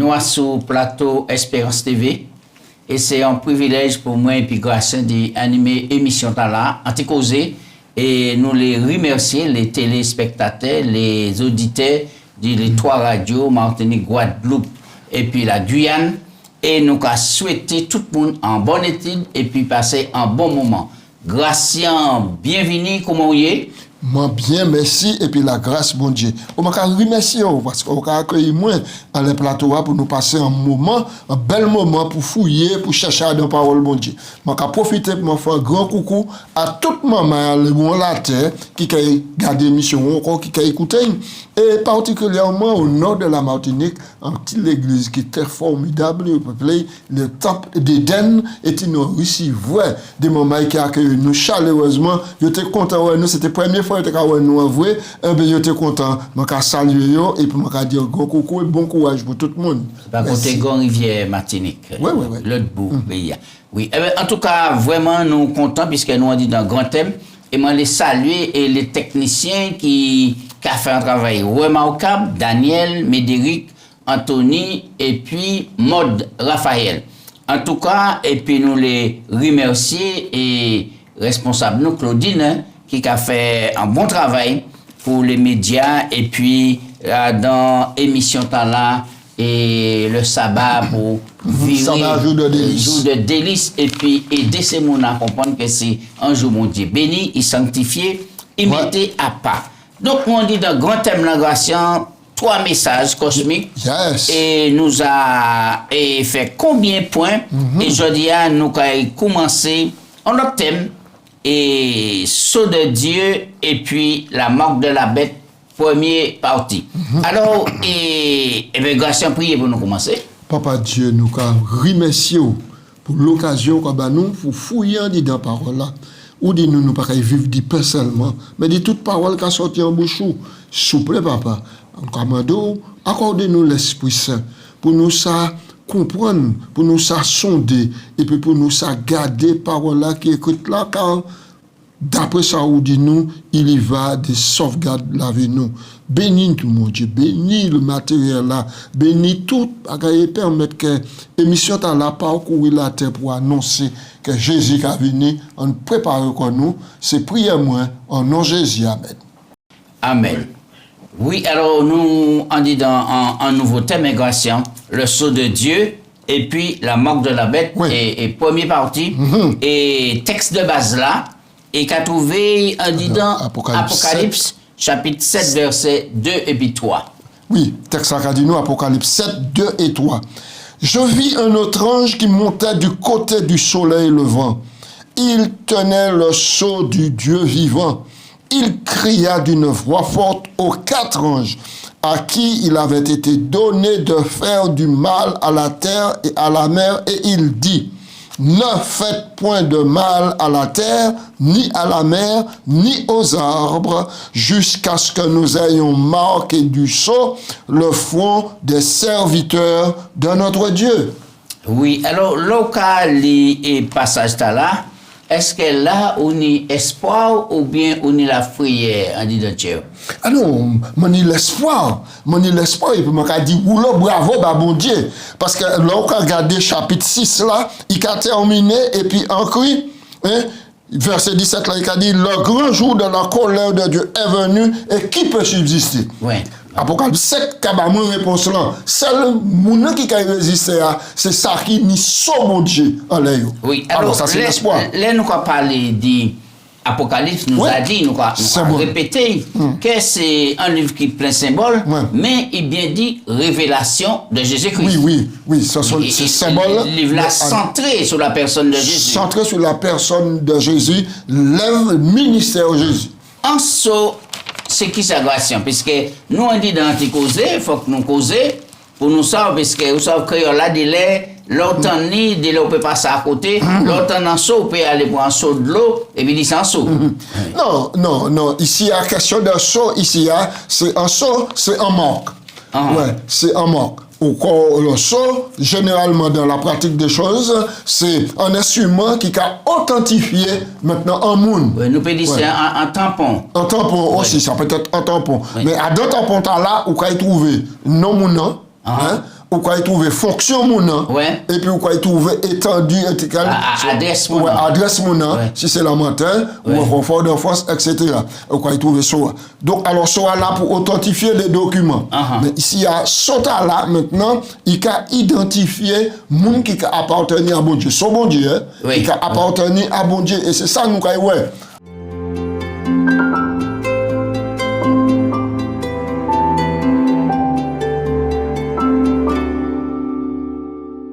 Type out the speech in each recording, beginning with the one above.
nous sur plateau Espérance TV. Et c'est un privilège pour moi et puis grâce d'animer émission là, anti-causé. Et nous les remercier, les téléspectateurs, les auditeurs des trois radios, Martinique, Guadeloupe et puis la Guyane. Et nous avons souhaité tout le monde en bonne étude et puis passer un bon moment. Gracien, bienvenue, comment vous êtes? Moi bien, merci, et puis la grâce, bon Dieu. On m'a remercier parce qu'on a accueilli moi à le plateau pour nous passer un moment, un bel moment pour fouiller, pour chercher à la parole, bon Dieu. Je vais profiter pour me faire un grand coucou à toute maman, le monde la terre, qui a gardé l'émission, qui a écouté, et particulièrement au nord de la Martinique, en petite église qui est très formidable, le temple d'Éden, et qui nous réussit, des moments qui accueillent nous chaleureusement. J'étais content, nous, c'était la première fois que nous avons vu, j'étais content. Je vais saluer et puis je vais dire gros coucou et bon courage pour tout le monde. Par contre, Rivière Martinique. Oui. L'autre bout, oui. En tout cas, vraiment, nous sommes contents puisque nous avons dit dans un grand thème. Et moi, les saluer et les techniciens qui ont fait un travail remarquable, Daniel, Médéric, Anthony et puis Maud Raphaël. En tout cas, et puis nous les remercier et responsable, nous, Claudine, qui a fait un bon travail pour les médias et puis dans l'émission Tala et le sabbat pour vivre jour de délices et puis aider ces gens à comprendre que c'est un jour mon Dieu béni, il sanctifié, il mettait à part. Donc on dit dans le grand thème de la grâce, 3 messages cosmiques et nous a fait combien de points et je dis à nous avons commencé en notre thème et Sceau de Dieu et puis la marque de la bête, première partie. Alors, grâce à prier pour nous commencer. Papa Dieu, nous remercions pour l'occasion que nous pour fouiller dans la parole là. Ou dit nous pas vivre du pain seulement, mais de toute parole qui a sorti en bouche. Souple papa, en commando, accordez-nous l'Esprit Saint pour nous ça comprendre, pour nous ça sonder et puis pour nous ça garder parole là qui écoute là car d'après ça où dit nous il y va de sauvegarde la vie nous. Bénis tout mon Dieu, bénis le matériel là, bénis tout et permettre que l'émission ta la parcourir la terre pour annoncer que Jésus a venu en préparer comme nous. C'est prière moi en nom de Jésus. Amen. Amen. Oui, alors nous on dit dans un nouveau thème migration, le sceau de Dieu et puis la marque de la bête et première partie et texte de base là et qu'a trouvé en dit dans Apocalypse chapitre 7 verset 2 et puis 3. Oui, texte a dit nous Apocalypse 7 2 et 3. Je vis un autre ange qui montait du côté du soleil levant. Il tenait le sceau du Dieu vivant. Il cria d'une voix forte aux 4 anges à qui il avait été donné de faire du mal à la terre et à la mer, et il dit: ne faites point de mal à la terre, ni à la mer, ni aux arbres, jusqu'à ce que nous ayons marqué du sceau le front des serviteurs de notre Dieu. Oui, alors, local et passage là, est-ce que là, on y espoir ou bien on y la prière en disant Dieu? Ah non, mon l'espoir, et puis m'a dit oula bravo bah bon Dieu, parce que là on a regardé chapitre 6 là, il a terminé et puis encore verset 17 là il a dit le grand jour de la colère de Dieu est venu et qui peut subsister? Ouais. Apocalypse 7 qui a mon réponse là, seul moun qui a résisté c'est ça qui ni son mon Dieu en l'air. Oui, alors ça c'est l'espoir. Là nous va parler d'Apocalypse nous a dit, nous va répéter que c'est un livre qui est plein de symboles, mais il bien dit révélation de Jésus-Christ. Oui, ça c'est symbole. Le livre là centré sur la personne de Jésus. Centré sur la personne de Jésus, le ministère de Jésus. En soi, c'est qui sa grâce? Puisque nous on dit dans l'anticausé, il faut que nous causions pour nous savoir, parce que vous savez que là, l'autant ni, on peut passer à côté, l'autant en saut, on peut aller pour un saut de l'eau, et puis il s'en saut. Non, ici, il y a question d'un saut, ici, c'est un saut, c'est un manque. Ouais, c'est un manque. Le saut, généralement dans la pratique des choses, c'est un instrument qui a authentifié maintenant un monde. Oui, nous pouvons dire c'est un tampon. Un tampon aussi, ça peut être un tampon. Mais à d'autres tampons là, où vous pouvez trouver non mounant, ou quoi y trouver fonction mon Ouais. et puis ou quoi y trouver étendue Adresse mon ouais, adresse mon Ouais. si c'est la montagne ou Ouais. un confort de force, etc. Ou quoi y trouver ça. Donc alors ça là pour authentifier les documents. Mais ici il y a ça là maintenant, il a identifié moun qui appartenu à bon Dieu. Son bon Dieu, hein, Oui. qui appartenu à bon Dieu et c'est ça nous quoi ouais.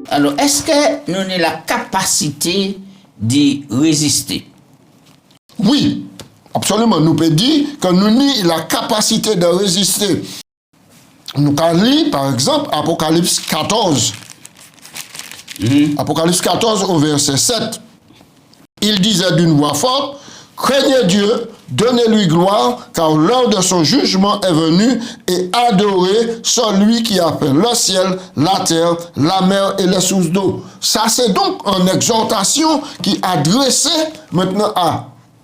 Alors, est-ce que nous avons la capacité d'y résister? Oui, absolument. Nous pouvons dire que nous avons la capacité de résister. Nous avons lu, par exemple, Apocalypse 14. Apocalypse 14 au verset 7. Il disait d'une voix forte, craignez Dieu, donnez-lui gloire, car l'heure de son jugement est venue, et adorez celui qui a fait le ciel, la terre, la mer et les sources d'eau. Ça, c'est donc une exhortation qui est adressée maintenant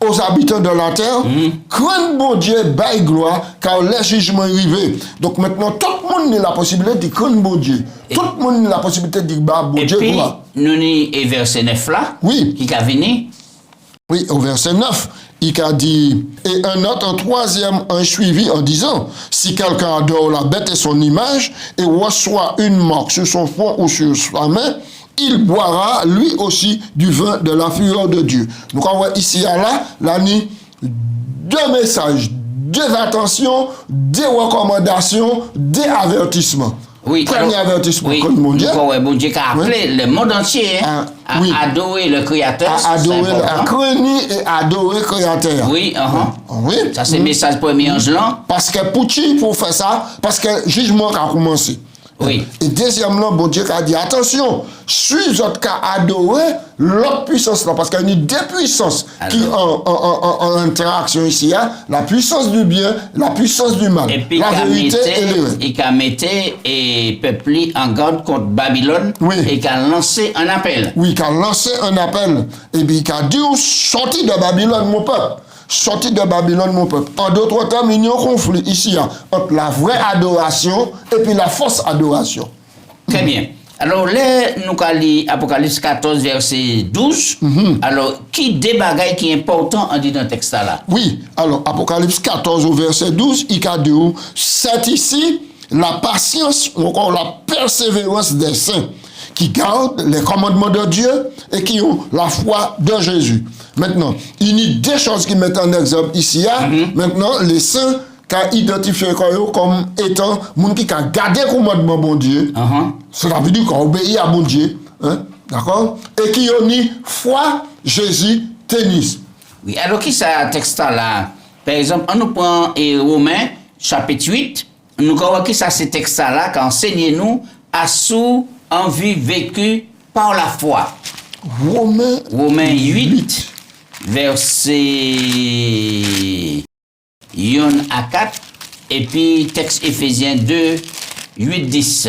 aux habitants de la terre. Craignez bon Dieu, baille gloire, car les jugements arrivés. Donc maintenant, tout le monde a la possibilité de craindre bon Dieu. Tout le monde a la possibilité de dire bon Et Dieu puis, gloire. nous avons verset 9 là, Oui. qui a venu. Oui, au verset 9, il a dit, et un autre, un troisième, un suivi en disant, si quelqu'un adore la bête et son image, et reçoit une marque sur son front ou sur sa main, il boira lui aussi du vin de la fureur de Dieu. Donc on voit ici et là, deux messages, deux attentions, des recommandations, des avertissements. Oui, Premier avertissement, oui, comme mon Dieu. Bon Dieu qui a appelé le monde entier à oui. adorer le Créateur. À adorer, c'est à important. craindre et adorer le Créateur. Oui, Oui. ça c'est le message premier ange là. Parce que pour qui pour faire ça? Parce que le jugement a commencé. Oui. Et deuxièmement, bon Dieu a dit, attention, si vous êtes adorer l'autre puissance là, parce qu'il y a deux puissances qui ont en interaction ici, hein, la puissance du bien, la puissance du mal, Et puis la vérité et l'erreur. il a mis et peuple en garde contre Babylone. Oui. Et qui a lancé un appel. Oui, qui a lancé un appel, et puis qui a dit, sortez de Babylone, mon peuple. Sortez de Babylone, mon peuple. En d'autres termes, il y a un conflit ici hein, entre la vraie adoration et puis la fausse adoration. Très bien. Alors, là, nous allons lire Apocalypse 14, verset 12. Alors, qui des bagailles qui est important en dit dans le texte là? Oui, alors Apocalypse 14 au verset 12, il a dit, c'est ici la patience ou encore la persévérance des saints qui gardent les commandements de Dieu et qui ont la foi de Jésus. Maintenant, il y a des choses qui mettent en exemple ici. Maintenant, les saints qui ont identifié comme étant gens qui ont gardé le commandement de bon Dieu. Cela veut dire qu'on obéit à bon Dieu. Hein? D'accord? Et qui ont mis foi, Jésus, tennis. Oui, alors qui ça texte là? Par exemple, on nous prend Romains, chapitre 8, nous voyons qui ça ce texte là qui enseigne nous à sous en vie vécue par la foi. Romains 8, verset 1 à 4, et puis texte Éphésiens 2, 8, 10.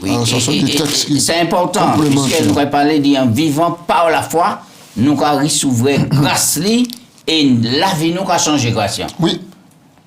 Oui, alors, ça sont des textes qui c'est important, puisque nous avons parlé d'en vivant par la foi, nous avons recevoir grâce et la vie nous a changé grâce. Oui.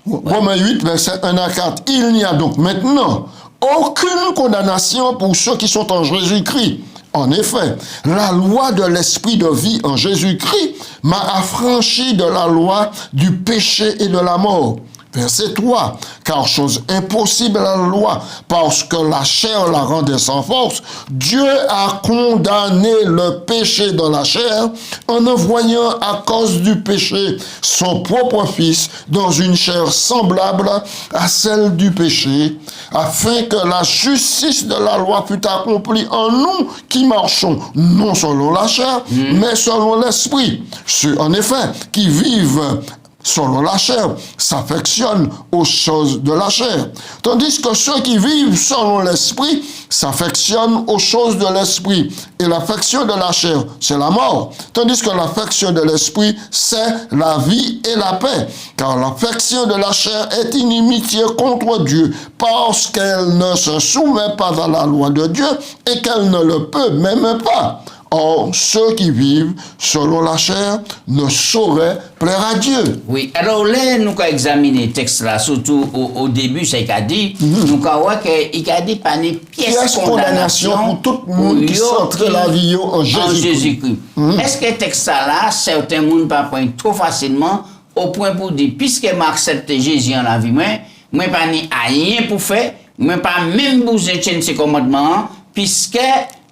Romains 8, verset 1 à 4. Il n'y a donc maintenant aucune condamnation pour ceux qui sont en Jésus-Christ. En effet, la loi de l'esprit de vie en Jésus-Christ m'a affranchi de la loi du péché et de la mort. Verset 3. Car chose impossible à la loi, parce que la chair la rendait sans force, Dieu a condamné le péché dans la chair en envoyant à cause du péché son propre Fils dans une chair semblable à celle du péché, afin que la justice de la loi fût accomplie en nous qui marchons non selon la chair, mais selon l'esprit. Ceux en effet qui vivent selon la chair, s'affectionnent aux choses de la chair. Tandis que ceux qui vivent selon l'esprit s'affectionnent aux choses de l'esprit. Et l'affection de la chair, c'est la mort. Tandis que l'affection de l'esprit, c'est la vie et la paix. Car l'affection de la chair est inimitié contre Dieu, parce qu'elle ne se soumet pas à la loi de Dieu et qu'elle ne le peut même pas. Or, ceux qui vivent selon la chair ne sauraient plaire à Dieu. Oui, alors là, nous avons examiné le texte là, surtout au début, c'est qu'il a dit, nous avons vu qu'il a dit pas une pièce condamnation pour tout le monde qui centre la vie en Jésus-Christ. Est-ce que le texte là, certains monde pas prendre trop facilement au point pour dire, puisque m'accepte Jésus en la vie, moi pas ni rien pour faire, moi pas même besoin de tenir ses commandements, puisque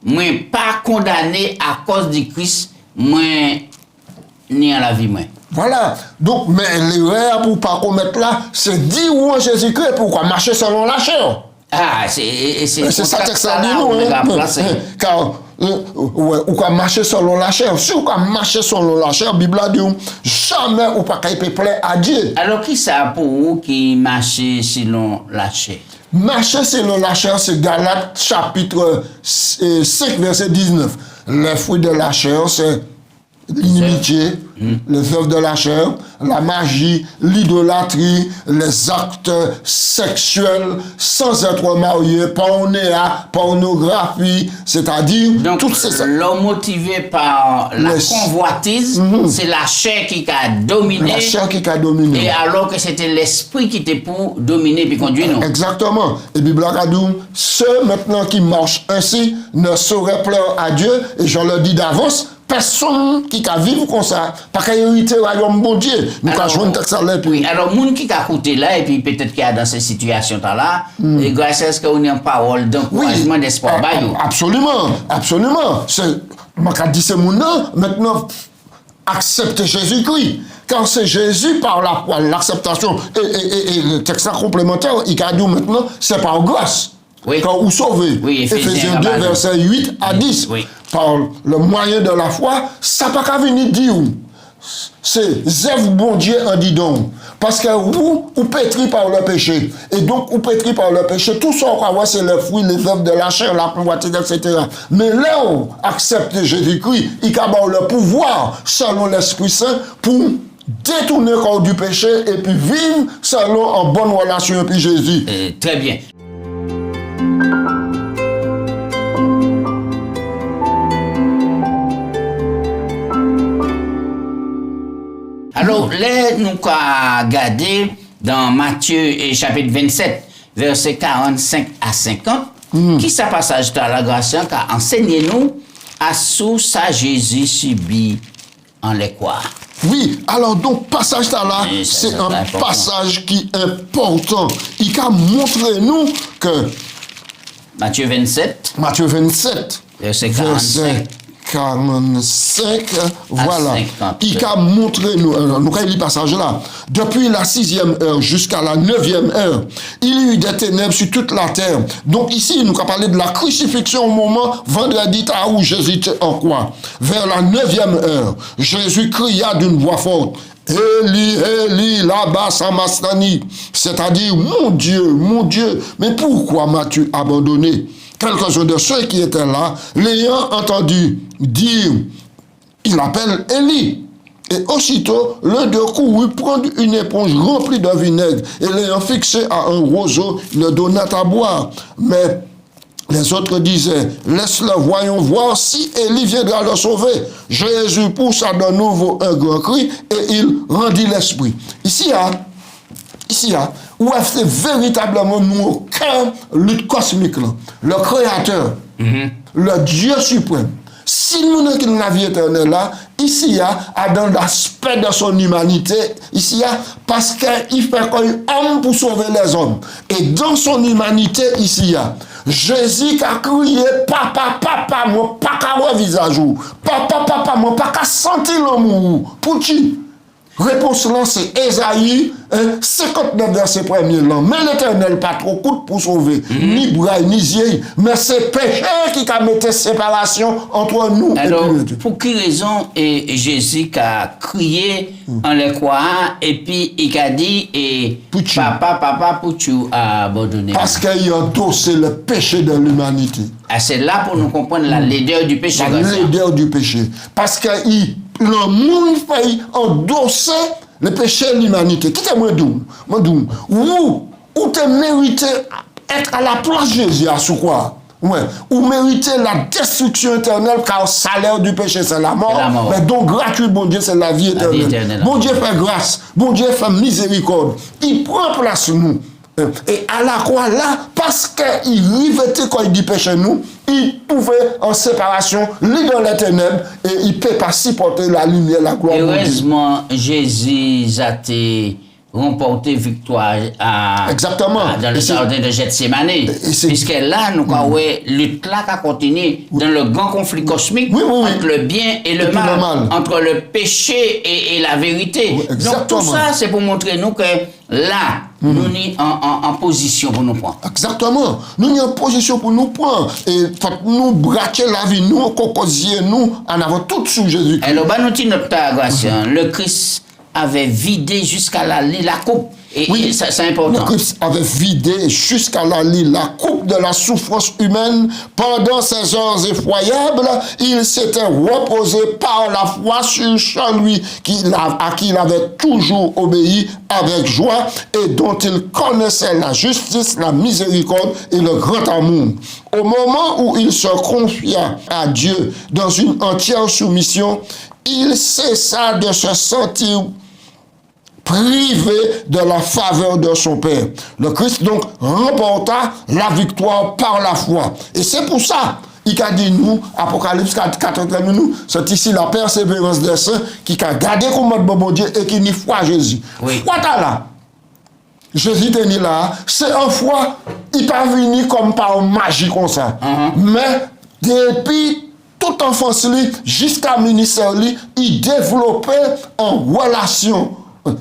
moi pas condamné à cause du Christ, moi ni en la vie, moi. Voilà. Donc, mais l'erreur pour ne pas commettre là, c'est dire où en Jésus-Christ pourquoi marcher selon la chair. Ah, c'est ça que ça dit, nous. Car, ou quoi marcher selon la chair. Si ou quoi marcher selon la chair, la Bible a dit, jamais ou pas qu'il peut plaire à Dieu. Alors, qui ça pour vous qui marche selon la chair? Marcher selon la chair, c'est Galates chapitre 5, verset 19. Les fruits de la chair, c'est l'inimitié, les œuvres de la chair, la magie, l'idolâtrie, les actes sexuels sans être marié, pornographie, c'est-à-dire donc, toutes ces... l'homme motivé par la convoitise, c'est la chair qui a dominé. La chair qui a dominé. Et alors que c'était l'esprit qui était pour dominer puis conduire nous. Exactement. Et Bible a dit, ceux maintenant qui marchent ainsi ne sauraient plaire à Dieu, et je le dis d'avance, personne qui a vivre comme ça, pas qu'à hériter le royaume bon Dieu. Nous avons joué un texte à l'air. Oui, alors, moun qui a écouté là, et puis peut-être qu'il y a dans ces situations-là, et grâce à ce qu'on a une parole d'encouragement, d'espoir, absolument, absolument. Moi, quand je dis ce monde-là, maintenant, accepter Jésus-Christ. Car c'est Jésus par l'acceptation. Et le texte complémentaire, il a dit maintenant, c'est par grâce. Oui. Quand vous sauvez. Oui, Éphésiens 2, versets 8 à 10. Oui. Par le moyen de la foi, ça n'a pas qu'à venir dire. C'est œuvre bon Dieu en dit donc. Parce que vous pétri par le péché. Et donc, vous pétri par le péché. Tout ça, on voit, c'est les fruits, les œuvres de la chair, la convoitise, etc. Mais là, on accepte Jésus-Christ. Il a le pouvoir, selon l'Esprit Saint, pour détourner le corps du péché et puis vivre selon en bonne relation avec Jésus. Très bien. Alors, là, nous avons regardé dans Matthieu chapitre 27, versets 45 à 50, qui ça passage dans la grâce qui a enseigné nous à sous ça Jésus subit en les quoi. Oui, alors donc passage là, c'est un passage qui est important. Il a montré nous que Matthieu 27, verset 45, voilà. Il a montré nous avons lu passage là. Depuis la 6e heure jusqu'à la 9e heure, il y a eu des ténèbres sur toute la terre. Donc ici, nous avons parlé de la crucifixion au moment vendredi tard où Jésus était en croix. Vers la 9e heure, Jésus cria d'une voix forte, Eli, Eli, lama sabachthani, c'est-à-dire, mon Dieu, mais pourquoi m'as-tu abandonné? Quelques-uns de ceux qui étaient là, l'ayant entendu dire, il appelle Élie. Et aussitôt, l'un d'eux courut prendre une éponge remplie de vinaigre et l'ayant fixé à un roseau, le donna à boire. Mais les autres disaient, laisse-le, voyons voir si Élie viendra le sauver. Jésus poussa de nouveau un grand cri et il rendit l'esprit. Ici, où est véritablement nous au cœur lutte cosmique, là. Le Créateur, le Dieu suprême. Si nous n'avons la vie éternelle là, ici, dans l'aspect de son humanité, ici, parce qu'il fait comme homme pour sauver les hommes. Et dans son humanité, ici, Jésus a crié, papa, moi, pas qu'à voir visage, papa, moi, pas qu'à sentir l'amour. Pour qui? Réponse là, c'est Ésaïe 59 verset 1er là. Mais l'Éternel pas trop coûte pour sauver, ni braille, ni zier, mais c'est péché qui a mis séparation entre nous. Alors, pour quelle raison Jésus a crié en le croix et puis il a dit papa, pour tu abandonner? Parce qu'il a endossé le péché de l'humanité. Ah, c'est là pour nous comprendre la laideur du péché. La laideur du péché. Parce que le monde fait endosser le péché de l'humanité. Qui est moi doux? Où tu mérité être à la place de Jésus, à ce quoi? Ouais. Ou méritez la destruction éternelle, car le salaire du péché, c'est la mort. C'est la mort. Mais donc, gratuit, bon Dieu, c'est la vie éternelle. éternelle. Bon Dieu fait grâce. Bon Dieu fait miséricorde. Il prend place nous. Et à la croix, là, parce qu'il rivétait quand il dit péché nous, il trouvait en séparation, lui dans les ténèbres, et il ne peut pas supporter la lumière, la gloire de Dieu. Heureusement, Jésus a été remporté victoire Exactement. dans le jardin de Gethsémane. Puisque là, nous avons lutte là qui a continué dans le grand conflit cosmique entre le bien et le mal, entre le péché et la vérité. Donc tout ça, c'est pour montrer nous que là, nous sommes en position pour nous prendre. Exactement. Nous sommes en position pour nous prendre. Et nous braquer la vie, nous, cocosier, nous, en avant tout sous Jésus. Alors, nous disons notre grâce. Le Christ avait vidé jusqu'à la coupe. Et c'est important. Le Christ avait vidé jusqu'à la coupe de la souffrance humaine. Pendant ces heures effroyables, il s'était reposé par la foi sur celui à qui il avait toujours obéi avec joie et dont il connaissait la justice, la miséricorde et le grand amour. Au moment où il se confia à Dieu dans une entière soumission, il cessa de se sentir privé de la faveur de son Père. Le Christ donc remporta la victoire par la foi. Et c'est pour ça, il a dit nous, Apocalypse 4, nous, c'est ici la persévérance des saints qui a gardé comme de bon Dieu et qui n'y foi à Jésus. Oui. Foi là. Jésus est là, c'est en foi, il n'est pas venu comme par magie comme ça. Mais depuis tout enfance jusqu'à ministère, il développait en relation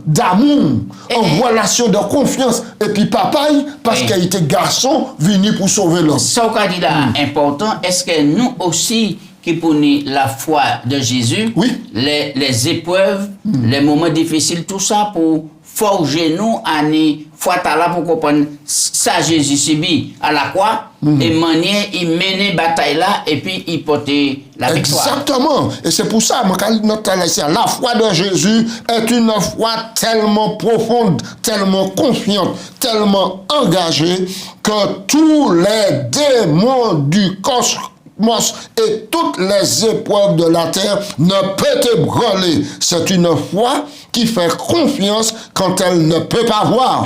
d'amour, en relation de confiance. Et puis papa, parce qu'il était garçon, venu pour sauver l'homme. Ça, on dit là, important, est-ce que nous aussi, qui prenons la foi de Jésus, les épreuves, les moments difficiles, tout ça pour forger nous à nous, foi là pour comprendre ça Jésus subit à la croix, et manier, il menait bataille là, et puis il portait la victoire. Exactement. Et c'est pour ça, la foi de Jésus est une foi tellement profonde, tellement confiante, tellement engagée, que tous les démons du cosmos et toutes les épreuves de la terre ne peuvent ébranler. C'est une foi qui fait confiance quand elle ne peut pas voir,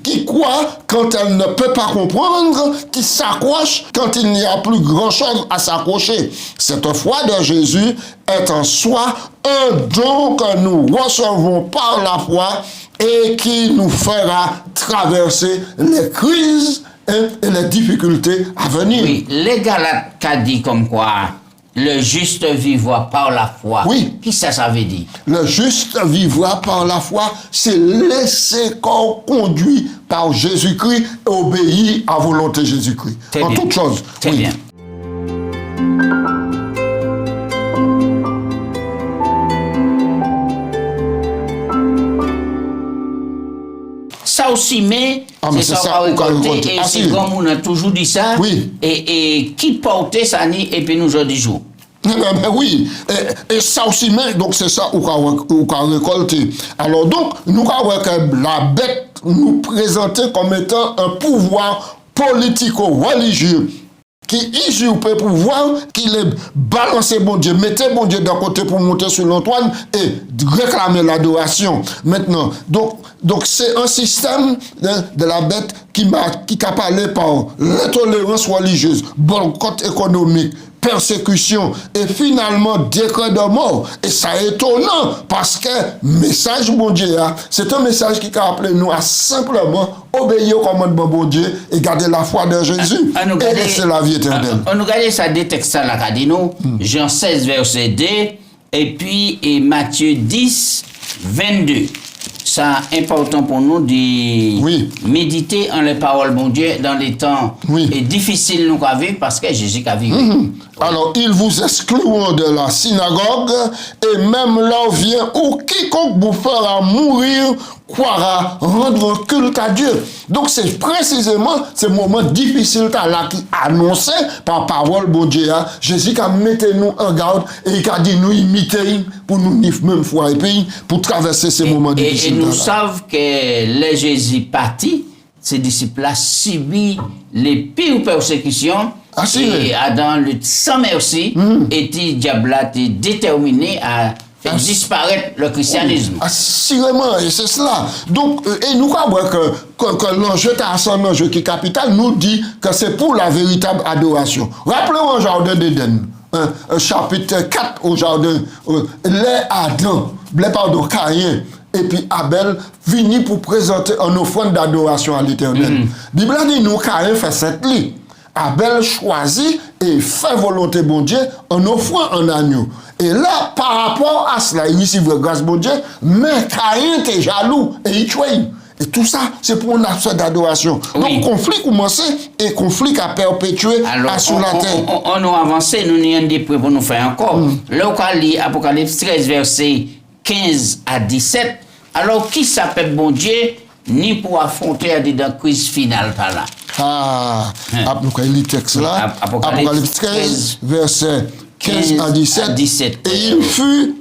qui croit quand elle ne peut pas comprendre, qui s'accroche quand il n'y a plus grand-chose à s'accrocher. Cette foi de Jésus est en soi un don que nous recevons par la foi et qui nous fera traverser les crises et les difficultés à venir. Oui, les Galates qu'a dit comme quoi le juste vivra par la foi. Oui. Qui ça veut dire? Le juste vivra par la foi, c'est laisser corps conduit par Jésus-Christ et obéir à volonté de Jésus-Christ. En toutes choses. Très bien. Ça aussi, mais c'est ça et c'est comme on a toujours dit ça. Oui. Et qui portait ça et puis nous aujourd'hui jour. Oui, et ça aussi, mais donc c'est ça qu'on a récolté. Alors donc, nous avons que la bête nous présentait comme étant un pouvoir politico-religieux qui usurpe pouvoir, qui les balançait bon Dieu, mettait bon Dieu d'un côté pour monter sur l'Antoine et réclamer l'adoration. Maintenant, donc c'est un système de la bête qui a parlé par l'intolérance religieuse, boycott économique, persécution et finalement décret de mort. Et ça est étonnant parce que message bon Dieu, c'est un message qui a appelé nous à simplement obéir au commandement bon Dieu et garder la foi de Jésus. Et c'est la vie éternelle. On nous regarde ça des textes là, qu'a dit nous, Jean 16 verset 2 et puis Matthieu 10 22. Ça important pour nous de méditer en les paroles bon Dieu dans les temps difficiles nous qu'à vivre parce que Jésus a vécu. Alors, ils vous excluent de la synagogue et même là vient où quiconque vous fera mourir croira rendre culte à Dieu. Donc, c'est précisément ce moment difficile là qui annoncé par parole bon Dieu. Jésus a mis nous en garde et il a dit nous imiter pour nous même foi et puis pour traverser ces moments difficiles. Et nous savons que les Jésus partis, ces disciples-là subissent les pires persécutions Assuré. Et Adam, le sans merci, était diable était déterminé à faire disparaître le christianisme. Assurément, et c'est cela. Donc, et nous croyons que l'enjeu est un enjeu qui est capital, nous dit que c'est pour la véritable adoration. Rappelez-vous au jardin d'Éden, chapitre 4 au jardin, Caïn et puis Abel finit pour présenter une offrande d'adoration à l'Éternel. La Bible dit nous Caïn fait cette lit. Abel choisit et fait volonté bon Dieu en offrant un agneau. Et là, par rapport à cela, il receive grâce bon Dieu, mais Caïn était jaloux et il tue. Et tout ça, c'est pour un acte d'adoration. Oui. Donc, conflit commencé et conflit a perpétué sur la terre. On a avancé, nous n'avons des preuves pour nous faire encore. Là, on lit Apocalypse 13, versets 15 à 17. Alors, qui s'appelle bon Dieu, ni pour affronter la crise finale par là. Après le texte là, Apocalypse 13, verset 15 à 17. Et il fut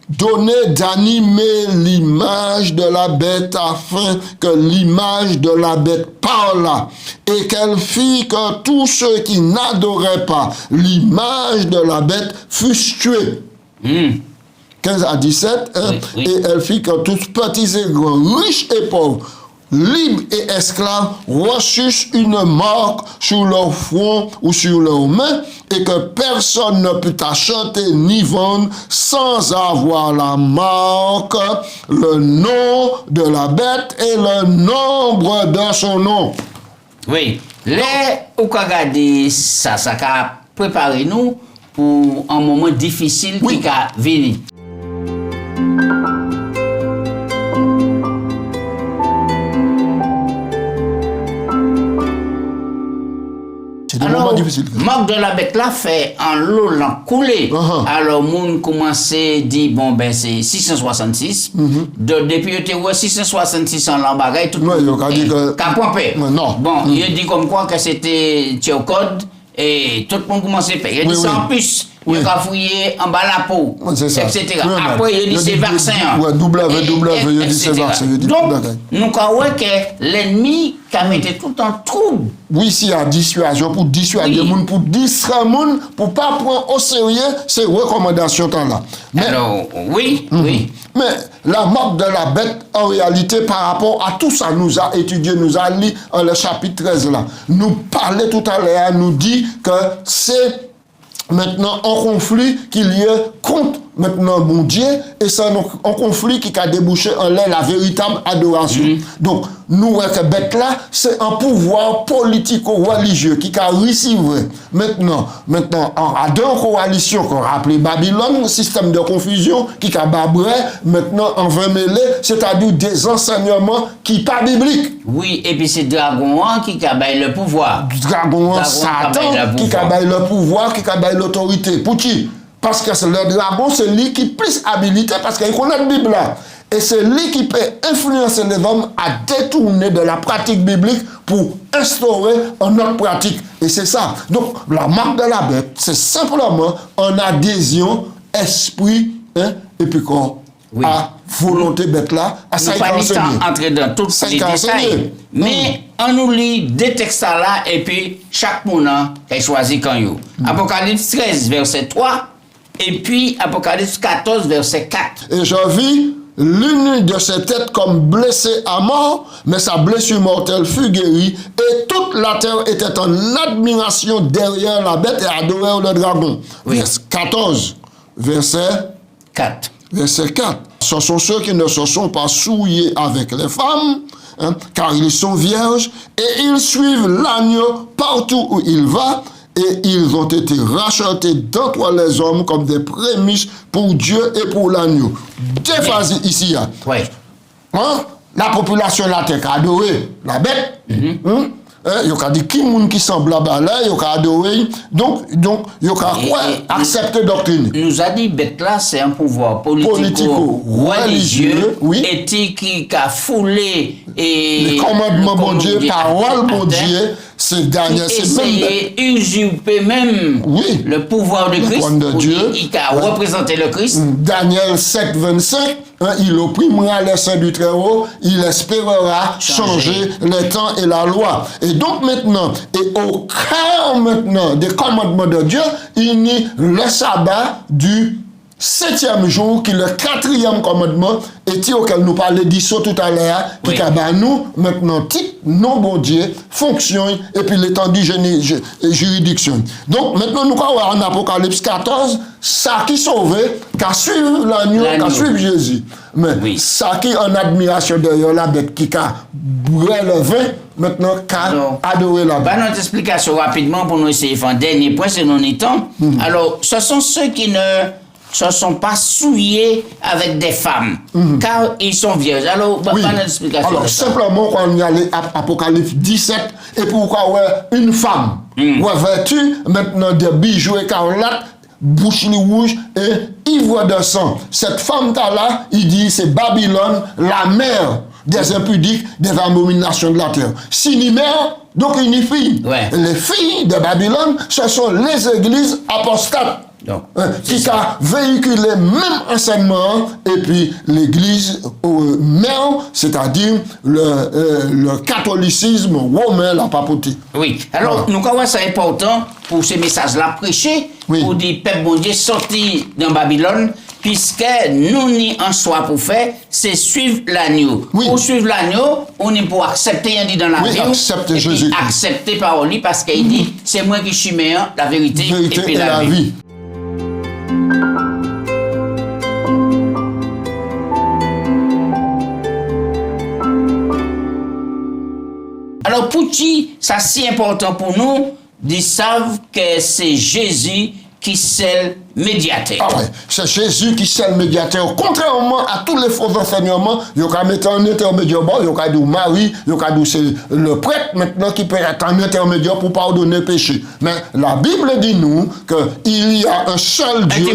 donné d'animer l'image de la bête afin que l'image de la bête parle et qu'elle fit que tous ceux qui n'adoraient pas l'image de la bête fussent tués. 15 à 17, oui. Et elle fit que tous petits et grands, riches et pauvres, libres et esclaves, reçussent une marque sur leur front ou sur leurs mains, et que personne ne put acheter ni vendre sans avoir la marque, le nom de la bête et le nombre de son nom. Oui, les ou regarder ça a préparé nous pour un moment difficile qui a venir. Alors, Marc de la Bête là fait en l'eau l'en couler. Alors, moun commençait dit bon ben c'est 666. Depuis il était 666 en l'embagay tout le monde. Qu'a pompé. Bon, il dit comme quoi que c'était Théocode et tout le monde commençait à faire. Il dit ça en plus. Il a fouillé en bas la peau, etc. Après, il dit c'est vaccin. Il dit c'est vaccin. Donc, nous croyons que l'ennemi qui a mis tout en trouble. Oui, s'il y a dissuasion pour dissuader les gens, pour distraire les gens, pour ne pas prendre au sérieux ces recommandations là. Alors, oui. Mais la marque de la bête, en réalité, par rapport à tout ça, nous a étudié, nous a lu en le chapitre 13 là. Nous parlait tout à l'heure, nous dit que c'est maintenant en conflit qu'il y a contre maintenant bon Dieu et c'est un conflit qui a débouché en l'air la véritable adoration. Donc nous que bête là c'est un pouvoir politico-religieux qui a reçu maintenant en deux coalitions qu'on appelé Babylone, système de confusion qui a babré maintenant en 20 mêlés, c'est-à-dire des enseignements qui pas bibliques. Oui, et puis c'est Dragon qui a le pouvoir. Dragon Satan qui a le pouvoir, qui a l'autorité. Pour qui? Parce que le dragon, c'est lui qui est plus habilité parce qu'il connaît la Bible là. Et c'est lui qui peut influencer les hommes à détourner de la pratique biblique pour instaurer une autre pratique. Et c'est ça. Donc, la marque de la bête, c'est simplement une adhésion, esprit, et puis corps. À volonté bête là, à ça pas entrer dans tous les détails. Mais on nous lit des textes là et puis chaque monde a choisi quand il Apocalypse 13, verset 3. Et puis, Apocalypse 14, verset 4. Et je vis l'une de ses têtes comme blessée à mort, mais sa blessure mortelle fut guérie, et toute la terre était en admiration derrière la bête et adorait le dragon. Verset 14, verset 4. Verset 4. Ce sont ceux qui ne se sont pas souillés avec les femmes, car ils sont vierges, et ils suivent l'agneau partout où il va, et ils ont été rachetés d'entre les hommes comme des prémices pour Dieu et pour l'agneau. Deux phases ici. La population la terre a adoré la bête. Il y a des qui semblent là, il y a adoré. Donc, il y a accepter doctrine. Nous a dit bête là, c'est un pouvoir politico-religieux, éthique qui a foulé et les commandements bon Dieu, parole bon Dieu. c'est Daniel, qui c'est même... essayait d'usurper même Oui. le pouvoir de Christ. De Dieu. Il a représenté le Christ. Daniel 7, 25, il opprimera les saints du Très-Haut, il espérera changer les temps et la loi. Et donc maintenant, et au cœur maintenant des commandements de Dieu, il y a le sabbat du 7e jour, qui est le 4e commandement, et auquel nous parlons d'ici tout à l'heure, qui a nous maintenant titre, non bon Dieu, fonction, et puis l'étendue juridiction. Donc maintenant, nous avons en Apocalypse 14, ça qui sauve, qui suivre l'agneau, qui suivre Jésus. Mais ça qui en admiration derrière la bête, qui a brûlé le vin, maintenant, qui a adoré la bête. Notre explication rapidement pour nous essayer de faire un dernier point, c'est non temps. Alors, ce sont ceux qui ne se sont pas souillés avec des femmes, car ils sont vierges. Alors, alors simplement, quand on y a l'Apocalypse 17, et pourquoi une femme, vêtue maintenant de bijoux écarlates, bouche rouge et ivre de sang. Cette femme-là, il dit, c'est Babylone, la mère des impudiques, des abominations de la terre. Si ni mère, donc il y fille. Les filles de Babylone, ce sont les églises apostates. Donc, qui a véhiculé même enseignement et puis l'église mère, c'est-à-dire le catholicisme romain, la papauté. Oui, alors nous croyons que c'est important pour ces messages-là prêchés, pour dire peuple bon Dieu sorti dans Babylone, puisque nous n'y en soit pour faire, c'est suivre l'agneau. Pour suivre l'agneau, on est pour accepter un dit dans la vie, accepter Jésus. Accepter par lui, parce qu'il dit, c'est moi qui suis meilleur, la vérité et puis la vie. Alors, pour qui ça si important pour nous, ils savent que c'est Jésus qui est le médiateur. Ah ouais, c'est Jésus qui est le médiateur. Contrairement à tous les faux enseignements, il y a mettre un intermédiaire, il y a dit Marie, il y a dit c'est le prêtre maintenant qui peut être un intermédiaire pour pardonner le péché. Mais la Bible dit nous qu'il y a un seul Dieu.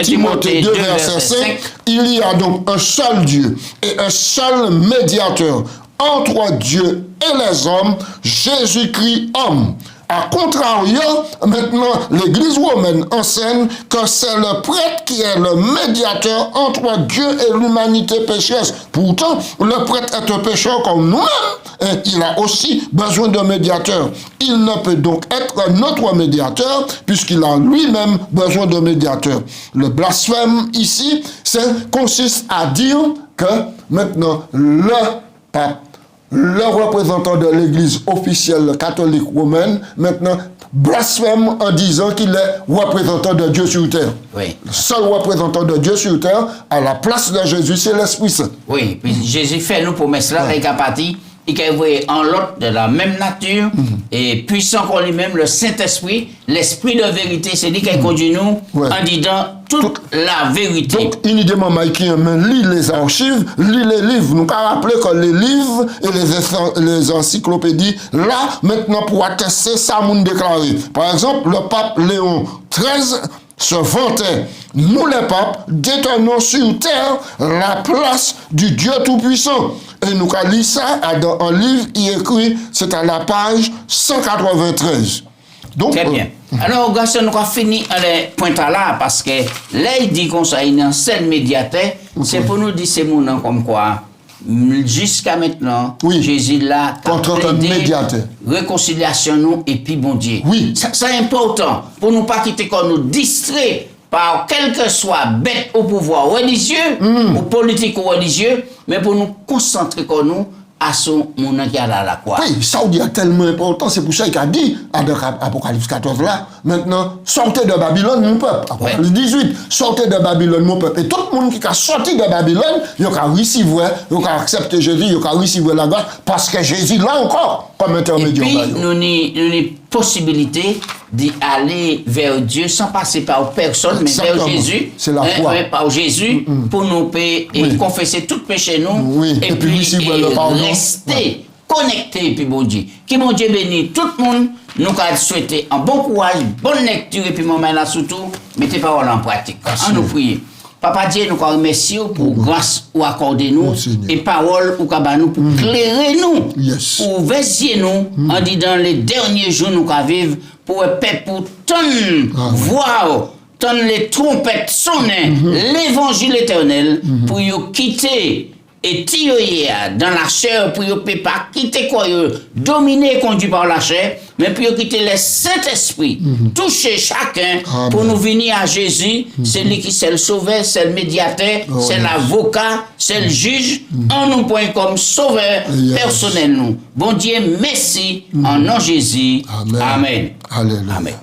Timothée 2, verset 5. Il y a donc un seul Dieu et un seul médiateur entre Dieu et les hommes, Jésus-Christ homme. A contrario, maintenant, l'Église romaine enseigne que c'est le prêtre qui est le médiateur entre Dieu et l'humanité pécheresse. Pourtant, le prêtre est un pécheur comme nous-mêmes et il a aussi besoin d'un médiateur. Il ne peut donc être notre médiateur puisqu'il a lui-même besoin d'un médiateur. Le blasphème ici, consiste à dire que maintenant, le pape, le représentant de l'église officielle catholique romaine, maintenant, blasphème en disant qu'il est représentant de Dieu sur terre. Oui. Le seul représentant de Dieu sur terre, à la place de Jésus, c'est l'Esprit Saint. Oui, puis Jésus fait nous promesses là, avec partie, et qu'il voyait en l'autre de la même nature, et puissant qu'on lui-même, le Saint-Esprit, l'Esprit de vérité, c'est lui qui conduit nous en disant toute la vérité. Donc, une idée, maman, qui lit les archives, lit les livres. Nous avons rappelé que les livres et les encyclopédies, là, maintenant, pour attester ça, nous déclaré. Par exemple, le pape Léon XIII se vantait, nous les papes détenons sur terre la place du Dieu Tout-Puissant. Et nous avons lu ça dans un livre, il écrit, c'est à la page 193. Donc, très bien. Alors, Gaston, nous avons fini les points là, parce que là, il dit qu'on soit un seul médiateur, c'est pour nous dire ces mots comme quoi, jusqu'à maintenant, Jésus là, médiateur. Réconciliation nous et puis bon Dieu. Oui. Ça, c'est important pour nous pas quitter qu'on nous distrait par quel que soit bête au pouvoir religieux, ou politique ou religieux, mais pour nous concentrer qu'on nous à son monde qui a la croix. Oui, ça dit tellement important, c'est pour ça qu'il a dit à Apocalypse 14 là, maintenant, sortez de Babylone mon peuple. Apocalypse 18, sortez de Babylone mon peuple. Et tout le monde qui a sorti de Babylone, il a réussi, il a accepté Jésus, il a réussi la grâce, parce que Jésus là encore, comme intermédiaire. Et puis, nous avons possibilité d'aller vers Dieu sans passer par personne, mais vers Jésus. C'est la foi. Par Jésus, pour nous confesser tout péché nous, et puis rester connecté, et puis bon Dieu. Que mon Dieu bénisse tout le monde, nous avons souhaité un bon courage, bonne lecture, et puis moment là surtout, mettez parole en pratique. On nous prie. Papa Dieu, nous remercions pour grâce ou accorder nous Seigneur. et parole ou nous pour clairer nous, Yes. pour veiller nous, en dit dans les derniers jours nous qu'à vivre, pour paix, pour tendre, voir, tendre les trompettes sonner, l'évangile éternel, pour y quitter et tirer dans la chair, pour ne pas quitter quoi, dominer et conduit par la chair, mais pour quitter le Saint-Esprit, toucher chacun pour nous venir à Jésus, c'est lui qui c'est le sauveur, c'est le médiateur, c'est l'avocat, c'est le juge, en nous point comme sauveur personnel nous. Bon Dieu, merci, en nom de Jésus. Amen. Amen. Alléluia. Amen.